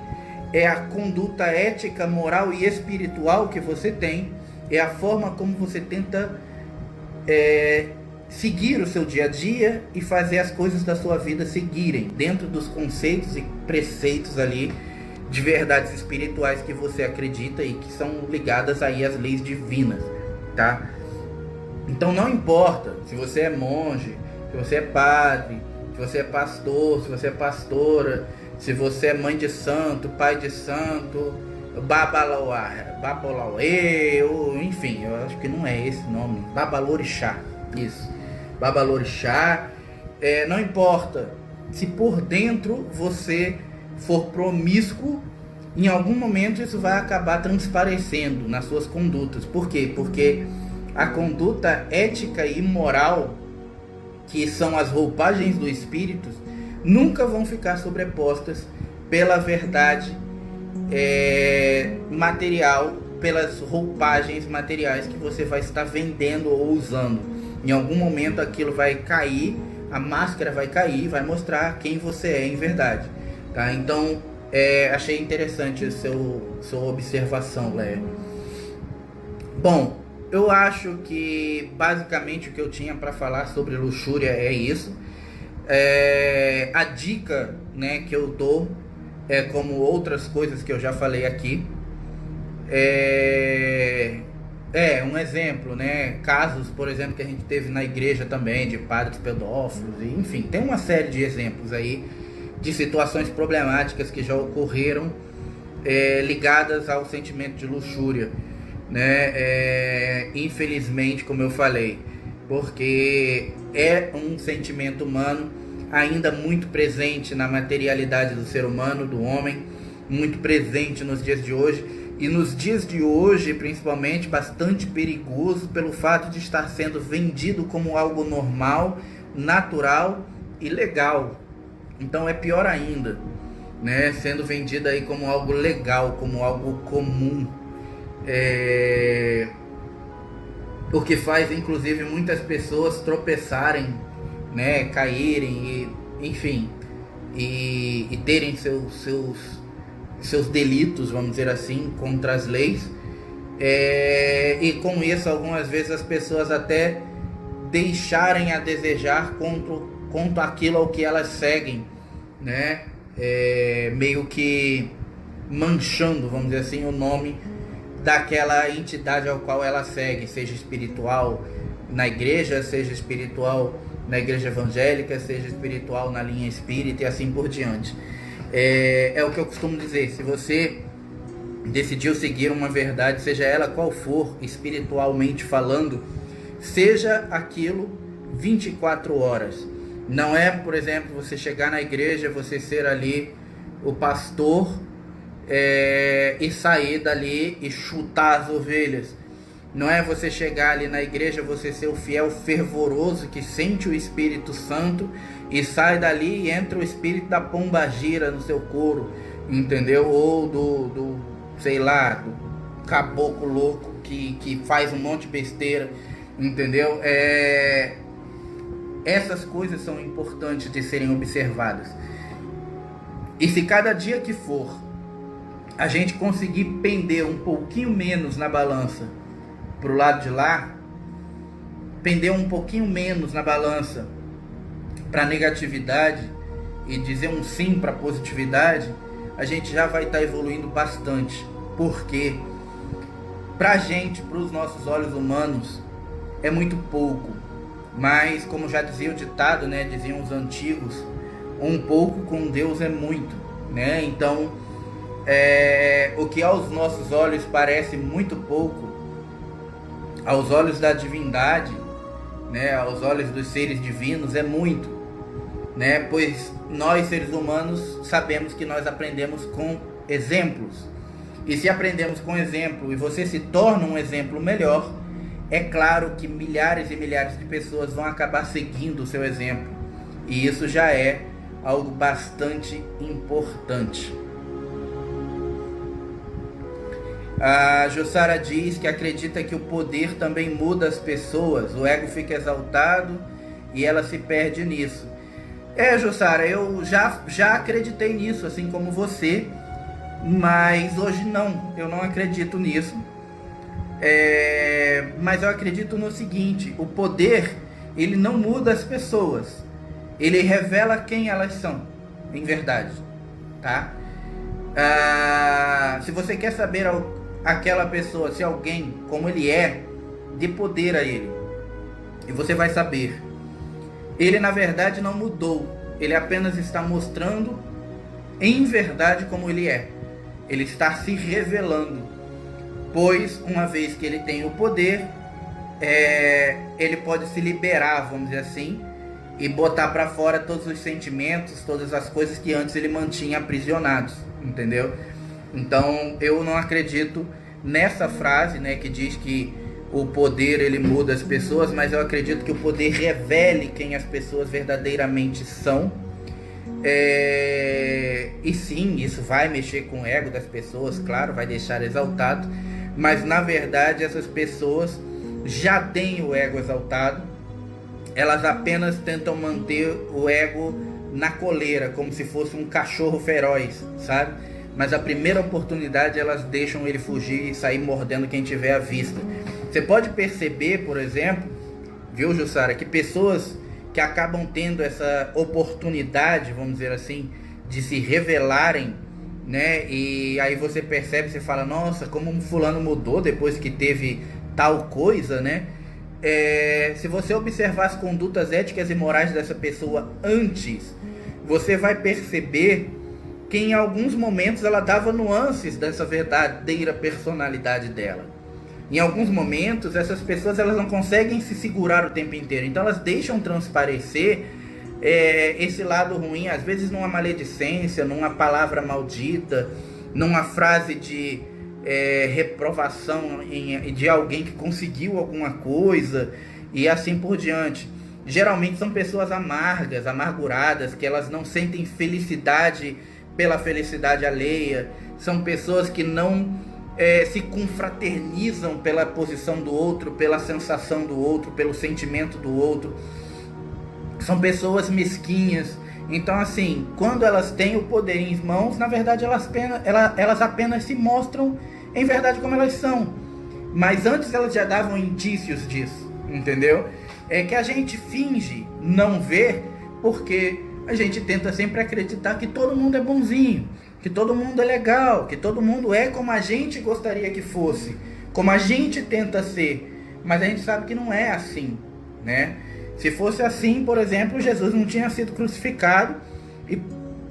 é a conduta ética, moral e espiritual que você tem, é a forma como você tenta seguir o seu dia a dia e fazer as coisas da sua vida seguirem dentro dos conceitos e preceitos ali de verdades espirituais que você acredita e que são ligadas aí às leis divinas, tá? Então não importa se você é monge, se você é padre, se você é pastor, se você é pastora, se você é mãe de santo, pai de santo, babalauê, enfim, eu acho que não é esse nome, babalorixá, isso, babalorixá, não importa se por dentro você for promíscuo, em algum momento isso vai acabar transparecendo nas suas condutas. Por quê? Porque a conduta ética e moral, que são as roupagens do espírito, nunca vão ficar sobrepostas pela verdade material, pelas roupagens materiais que você vai estar vendendo ou usando. Em algum momento aquilo vai cair, a máscara vai cair, vai mostrar quem você é em verdade, tá? Então achei interessante a sua observação, Leia. Bom, eu acho que basicamente o que eu tinha para falar sobre luxúria é isso. A dica, né, que eu dou, como outras coisas que eu já falei aqui, um exemplo, né, casos, por exemplo, que a gente teve na igreja também, de padres pedófilos, e, enfim, tem uma série de exemplos aí, de situações problemáticas que já ocorreram, ligadas ao sentimento de luxúria, né, infelizmente, como eu falei, porque é um sentimento humano ainda muito presente na materialidade do ser humano, do homem, muito presente nos dias de hoje, e nos dias de hoje, principalmente, bastante perigoso pelo fato de estar sendo vendido como algo normal, natural e legal. Então é pior ainda, né? Sendo vendido aí como algo legal, como algo comum, o que faz inclusive muitas pessoas tropeçarem, né, caírem, e, enfim, e terem seus seus delitos, vamos dizer assim, contra as leis. E com isso, algumas vezes as pessoas até deixarem a desejar quanto aquilo ao que elas seguem, né? Meio que manchando, vamos dizer assim, o nome daquela entidade ao qual ela segue, seja espiritual na igreja, seja espiritual na igreja evangélica, seja espiritual na linha espírita e assim por diante. É o que eu costumo dizer: se você decidiu seguir uma verdade, seja ela qual for, espiritualmente falando, seja aquilo 24 horas. Não é, por exemplo, você chegar na igreja, você ser ali o pastor e sair dali e chutar as ovelhas. Não é você chegar ali na igreja, você ser o fiel fervoroso que sente o Espírito Santo e sai dali e entra o espírito da pombagira no seu couro, entendeu? Ou do sei lá, do caboclo louco que faz um monte de besteira, entendeu? Essas coisas são importantes de serem observadas. E se cada dia que for a gente conseguir pender um pouquinho menos na balança pro lado de lá, pender um pouquinho menos na balança para negatividade e dizer um sim para positividade, a gente já vai estar evoluindo bastante. Porque pra gente, pros nossos olhos humanos, é muito pouco, mas como já dizia o ditado, né, diziam os antigos, um pouco com Deus é muito, né? Então, o que aos nossos olhos parece muito pouco, aos olhos da divindade, né, aos olhos dos seres divinos, é muito, né? Pois nós, seres humanos, sabemos que nós aprendemos com exemplos. E se aprendemos com exemplo e você se torna um exemplo melhor, é claro que milhares e milhares de pessoas vão acabar seguindo o seu exemplo. E isso já é algo bastante importante. A Jussara diz que acredita que o poder também muda as pessoas, o ego fica exaltado e ela se perde nisso. Jussara, eu já acreditei nisso, assim como você, mas hoje não, eu não acredito nisso. Mas eu acredito no seguinte: o poder, ele não muda as pessoas, ele revela quem elas são, em verdade, tá? Se você quer saber aquela pessoa, se alguém, como ele é, dê poder a ele, e você vai saber. Ele na verdade não mudou, ele apenas está mostrando em verdade como ele é. Ele está se revelando, pois uma vez que ele tem o poder, ele pode se liberar, vamos dizer assim, e botar para fora todos os sentimentos, todas as coisas que antes ele mantinha aprisionados, entendeu? Então eu não acredito nessa frase, né, que diz que o poder ele muda as pessoas, mas eu acredito que o poder revele quem as pessoas verdadeiramente são. E sim, isso vai mexer com o ego das pessoas, claro, vai deixar exaltado, mas na verdade essas pessoas já têm o ego exaltado, elas apenas tentam manter o ego na coleira, como se fosse um cachorro feroz, sabe? Mas a primeira oportunidade elas deixam ele fugir e sair mordendo quem tiver à vista. Você pode perceber, por exemplo, viu, Jussara, que pessoas que acabam tendo essa oportunidade, vamos dizer assim, de se revelarem, né? E aí você percebe, você fala, nossa, como um fulano mudou depois que teve tal coisa, né? Se você observar as condutas éticas e morais dessa pessoa antes, você vai perceber que em alguns momentos ela dava nuances dessa verdadeira personalidade dela. Em alguns momentos, essas pessoas elas não conseguem se segurar o tempo inteiro. Então elas deixam transparecer esse lado ruim, às vezes numa maledicência, numa palavra maldita, numa frase de reprovação de alguém que conseguiu alguma coisa e assim por diante. Geralmente são pessoas amargas, amarguradas, que elas não sentem felicidade pela felicidade alheia. São pessoas que não se confraternizam pela posição do outro, pela sensação do outro, pelo sentimento do outro. São pessoas mesquinhas Então, assim, quando elas têm o poder em mãos, na verdade elas apenas se mostram em verdade como elas são. Mas antes elas já davam indícios disso, entendeu? É que a gente finge não ver porque a gente tenta sempre acreditar que todo mundo é bonzinho, que todo mundo é legal, que todo mundo é como a gente gostaria que fosse, como a gente tenta ser. Mas a gente sabe que não é assim, né? Se fosse assim, por exemplo, Jesus não tinha sido crucificado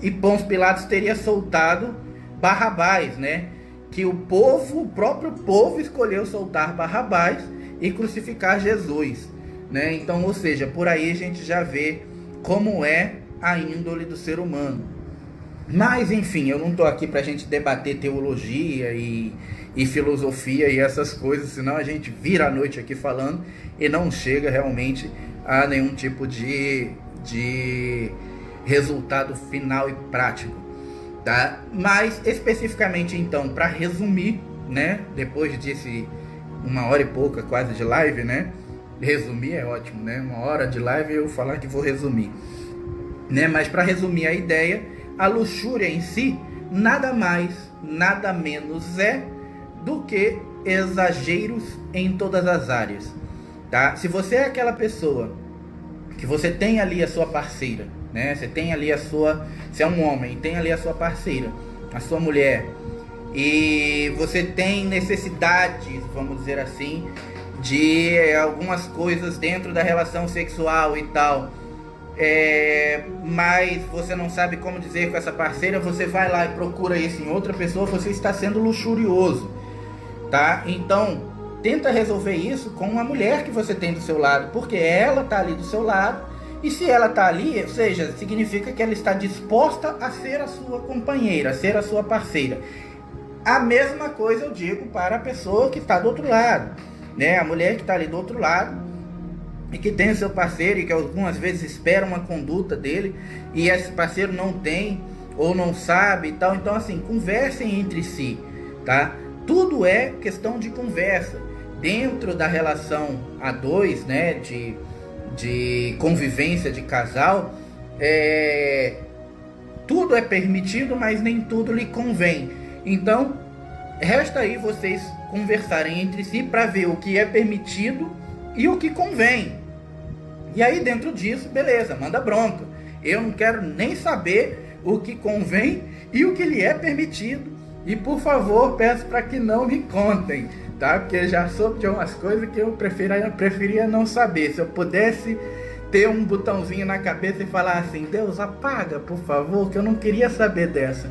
e Pôncio Pilatos teria soltado Barrabás, né? Que o próprio povo escolheu soltar Barrabás e crucificar Jesus, né? Então, ou seja, por aí a gente já vê como é a índole do ser humano. Mas, enfim, eu não estou aqui para a gente debater teologia e filosofia e essas coisas, senão a gente vira a noite aqui falando e não chega realmente a nenhum tipo de resultado final e prático, tá? Mas, especificamente, então, para resumir, né, depois desse 1 hora e pouca quase de live, né? Resumir é ótimo, né? 1 hora de live eu falar que vou resumir, né? Mas para resumir a ideia, a luxúria em si nada mais, nada menos é do que exageros em todas as áreas, tá? Se você é aquela pessoa que você tem ali a sua parceira, né? Você tem ali você é um homem, tem ali a sua parceira, a sua mulher, e você tem necessidades, vamos dizer assim, de algumas coisas dentro da relação sexual e tal, mas você não sabe como dizer com essa parceira, você vai lá e procura isso em outra pessoa, você está sendo luxurioso, tá? Então, tenta resolver isso com uma mulher que você tem do seu lado, porque ela está ali do seu lado, e se ela está ali, ou seja, significa que ela está disposta a ser a sua companheira, a ser a sua parceira. A mesma coisa eu digo para a pessoa que está do outro lado, né? A mulher que está ali do outro lado e que tem o seu parceiro e que algumas vezes espera uma conduta dele e esse parceiro não tem ou não sabe e tal. Então, assim, conversem entre si, tá? Tudo é questão de conversa. Dentro da relação a dois, né, de convivência de casal, tudo é permitido, mas nem tudo lhe convém. Então, resta aí vocês conversarem entre si para ver o que é permitido e o que convém. E aí dentro disso, beleza, manda bronca. Eu não quero nem saber o que convém e o que lhe é permitido. E por favor, peço para que não me contem, tá? Porque já soube de umas coisas que eu preferia não saber. Se eu pudesse ter um botãozinho na cabeça e falar assim: Deus, apaga, por favor, que eu não queria saber dessa.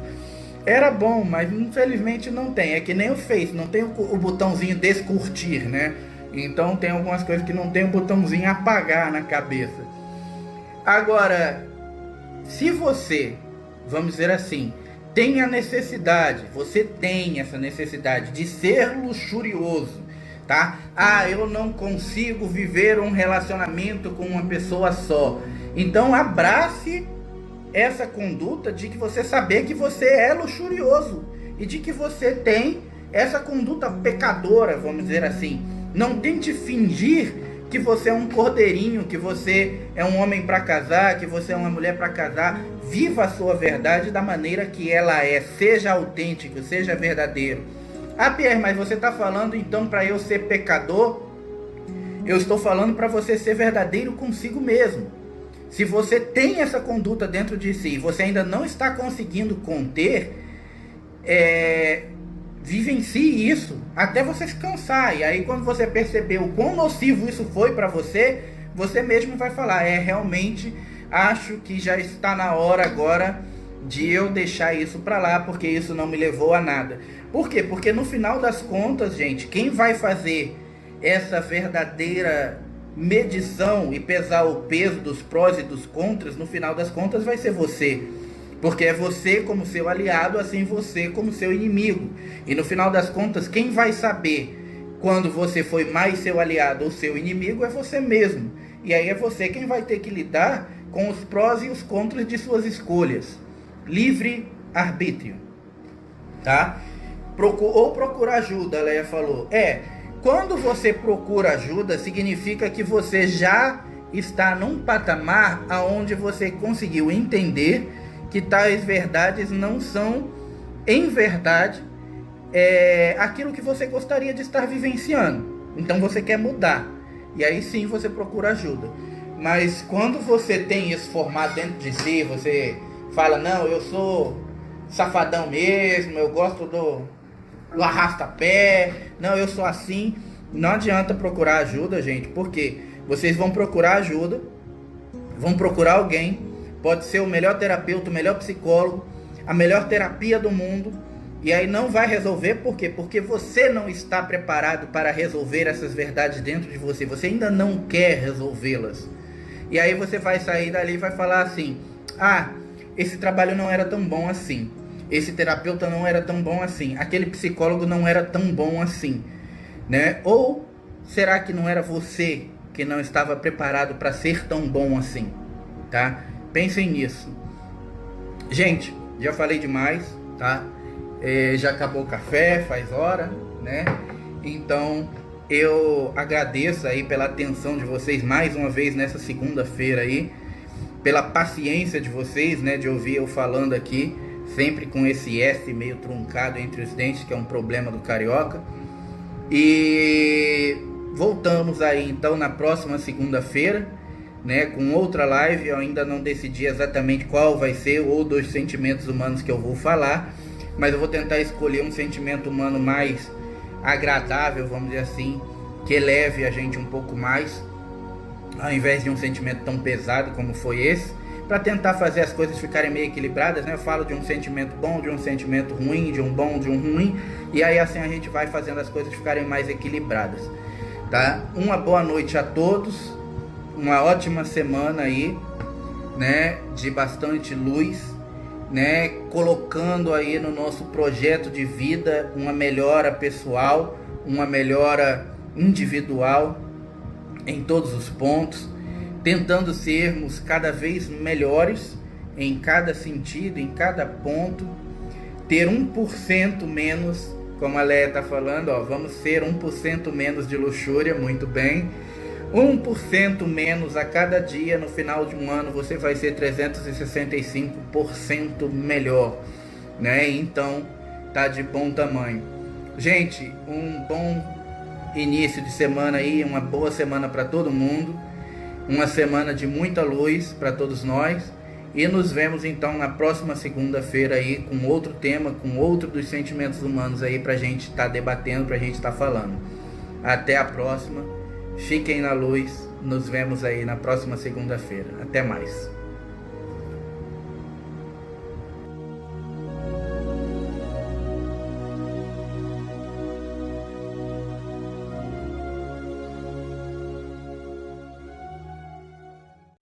Era bom, mas infelizmente não tem. É que nem o Face, não tem o botãozinho descurtir, né? Então tem algumas coisas que não tem o botãozinho apagar na cabeça. Agora, se você, vamos dizer assim, tem a necessidade, você tem essa necessidade de ser luxurioso, tá? Ah, eu não consigo viver um relacionamento com uma pessoa só. Então abrace essa conduta de que você saber que você é luxurioso e de que você tem essa conduta pecadora, vamos dizer assim. Não tente fingir que você é um cordeirinho, que você é um homem para casar, que você é uma mulher para casar. Viva a sua verdade da maneira que ela é. Seja autêntico, seja verdadeiro. Ah, Pierre, mas você está falando então para eu ser pecador? Eu estou falando para você ser verdadeiro consigo mesmo. Se você tem essa conduta dentro de si e você ainda não está conseguindo conter, vivencie isso até você se cansar. E aí quando você perceber o quão nocivo isso foi para você, você mesmo vai falar: realmente acho que já está na hora agora de eu deixar isso para lá, porque isso não me levou a nada. Por quê? Porque no final das contas, gente, quem vai fazer essa verdadeira medição e pesar o peso dos prós e dos contras, no final das contas vai ser você. Porque é você como seu aliado, assim você como seu inimigo. E no final das contas, quem vai saber quando você foi mais seu aliado ou seu inimigo é você mesmo. E aí é você quem vai ter que lidar com os prós e os contras de suas escolhas. Livre arbítrio, tá? Ou procurar ajuda, a Leia falou. Quando você procura ajuda, significa que você já está num patamar aonde você conseguiu entender que tais verdades não são, em verdade, aquilo que você gostaria de estar vivenciando. Então você quer mudar. E aí sim você procura ajuda. Mas quando você tem isso formado dentro de si, você fala, não, eu sou safadão mesmo, eu gosto do arrasta-pé, não, eu sou assim. Não adianta procurar ajuda, gente, porque vocês vão procurar ajuda, vão procurar alguém, pode ser o melhor terapeuta, o melhor psicólogo, a melhor terapia do mundo, e aí não vai resolver. Por quê? Porque você não está preparado para resolver essas verdades dentro de você, você ainda não quer resolvê-las. E aí você vai sair dali e vai falar assim, ah, esse trabalho não era tão bom assim, esse terapeuta não era tão bom assim, aquele psicólogo não era tão bom assim, né? Ou será que não era você que não estava preparado para ser tão bom assim, tá? Pensem nisso. Gente, já falei demais, tá? Já acabou o café, faz hora, né? Então eu agradeço aí pela atenção de vocês mais uma vez nessa segunda-feira aí, pela paciência de vocês, né, de ouvir eu falando aqui, sempre com esse S meio truncado entre os dentes, que é um problema do carioca. E voltamos aí então na próxima segunda-feira, né, com outra live. Eu ainda não decidi exatamente qual vai ser ou dos sentimentos humanos que eu vou falar, mas eu vou tentar escolher um sentimento humano mais agradável, vamos dizer assim, que eleve a gente um pouco mais, ao invés de um sentimento tão pesado como foi esse, para tentar fazer as coisas ficarem meio equilibradas, né? Eu falo de um sentimento bom, de um sentimento ruim, de um bom, de um ruim, e aí assim a gente vai fazendo as coisas ficarem mais equilibradas, tá? Uma boa noite a todos, uma ótima semana aí, né? De bastante luz, né? Colocando aí no nosso projeto de vida uma melhora pessoal, uma melhora individual em todos os pontos, tentando sermos cada vez melhores em cada sentido, em cada ponto, ter 1% menos, como a Leia está falando, ó, vamos ser 1% menos de luxúria, muito bem, 1% menos a cada dia. No final de um ano você vai ser 365% melhor, né? Então tá de bom tamanho. Gente, um bom início de semana aí, uma boa semana para todo mundo, uma semana de muita luz para todos nós, e nos vemos então na próxima segunda-feira aí com outro tema, com outro dos sentimentos humanos aí pra gente estar debatendo, pra gente estar falando. Até a próxima, fiquem na luz, nos vemos aí na próxima segunda-feira. Até mais.